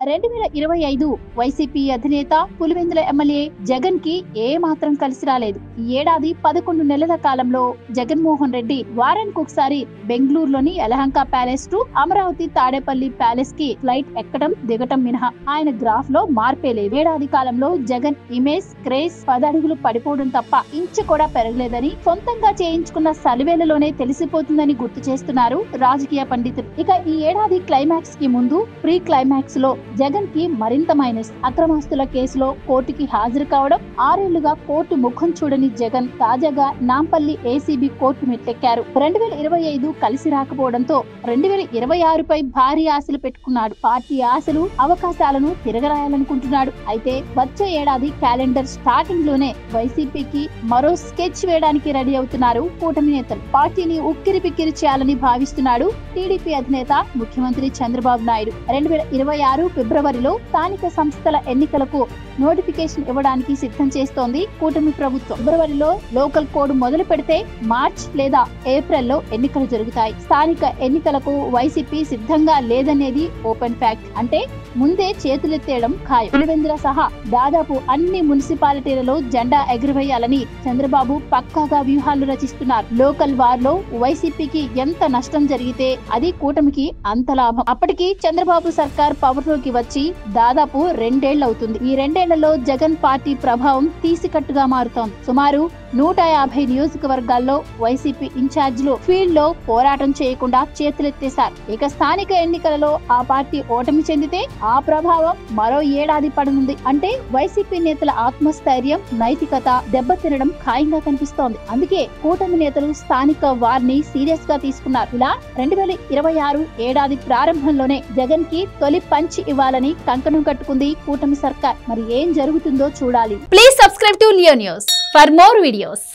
2025 YCP అధినేత Pulivendula MLA Jagan కి ఏ మాత్రం కలిసి రాలేదు. ఈ ఏడాది 11 నెలల కాలంలో జగన్మోహన్ రెడ్డి వారానికి ఒకసారి బెంగళూరులోని Yelahanka palace to Amaravati Tadepalli palace కి ఫ్లైట్ ఎక్కడం దిగటం మినహా ఆయన గ్రాఫ్ లో మార్పే లేదు. ఏడాది కాలంలో జగన్ ఇమేజ్ క్రేజ్ 10 అడుగులు పడిపోవడం తప్ప ఇంచు కూడా పెరగలేదని సొంతంగా చేయించుకున్న సర్వేలలోనే తెలిసిపోతుందని గుర్తు చేస్తున్నారు రాజకీయ పండితులు. ఇక ఈ ఏడాది క్లైమాక్స్ కి ముందు ప్రీ క్లైమాక్స్ లో జగన్ కి మరింత మైనస్. అక్రమాస్తుల కేసులో కోర్టుకి హాజరు కావడం, 6 ఏళ్లుగా కోర్టు ముఖం చూడని జగన్ తాజాగా నాంపల్లి ఏసీబీ కోర్టు మెట్లెక్కారు. 2025 కలిసి రాకపోవడంతో 2026 పై భారీ ఆశలు పెట్టుకున్నాడు. పార్టీ ఆశలు అవకాశాలను తిరగరాయాలనుకుంటున్నాడు. అయితే వచ్చే ఏడాది క్యాలెండర్ స్టార్టింగ్ లోనే వైసీపీకి మరో స్కెచ్ వేయడానికి రెడీ అవుతున్నారు కూటమి నేతలు. పార్టీని ఉక్కిరి బిక్కిరి చేయాలని భావిస్తున్నాడు టీడీపీ అధినేత ముఖ్యమంత్రి చంద్రబాబు నాయుడు. 2026 ఫిబ్రవరిలో స్థానిక సంస్థల ఎన్నికలకు నోటిఫికేషన్ ఇవ్వడానికి సిద్ధం చేస్తోంది కూటమి ప్రభుత్వం. ఫిబ్రవరిలో లోకల్ కోడ్ మొదలు పెడితే మార్చ్ లేదా ఏప్రిల్లో ఎన్నికలు జరుగుతాయి. స్థానిక ఎన్నికలకు వైసీపీ సిద్ధంగా లేదనేది ఓపెన్ ఫ్యాక్ట్. అంటే ముందే చేతులెత్తేయడం ఖాయం. పులివెందుల సహా దాదాపు అన్ని మున్సిపాలిటీలలో జెండా ఎగురవేయాలని చంద్రబాబు పక్కాగా వ్యూహాలు రచిస్తున్నారు. లోకల్ వార్ లో వైసీపీకి ఎంత నష్టం జరిగితే అది కూటమికి అంత లాభం. అప్పటికి చంద్రబాబు సర్కార్ పవర్ లోకి వచ్చి దాదాపు 2 ఏళ్లు అవుతుంది. ఈ 2 ఏళ్లలో జగన్ పార్టీ ప్రభావం తీసికట్టుగా మారుతోంది. సుమారు 150 నియోజకవర్గాల్లో వైసీపీ ఇన్ఛార్జీలు ఫీల్డ్ లో పోరాటం చేయకుండా చేతులెత్తేశారు. ఇక స్థానిక ఎన్నికలలో ఆ పార్టీ ఓటమి చెందితే ఆ ప్రభావం మరో ఏడాది పడనుంది. అంటే వైసీపీ నేతల ఆత్మస్థైర్యం, నైతికత దెబ్బతినడం ఖాయంగా కనిపిస్తోంది. అందుకే కూటమి నేతలు స్థానిక వారిని సీరియస్ గా తీసుకున్నారు. ఇలా 2026 ఏడాది ప్రారంభంలోనే జగన్ కి తొలి పంచ్ ఇవ్వాలని కంకణం కట్టుకుంది కూటమి సర్కార్. మరి ఏం జరుగుతుందో చూడాలి. Please subscribe to Leo news for more videos.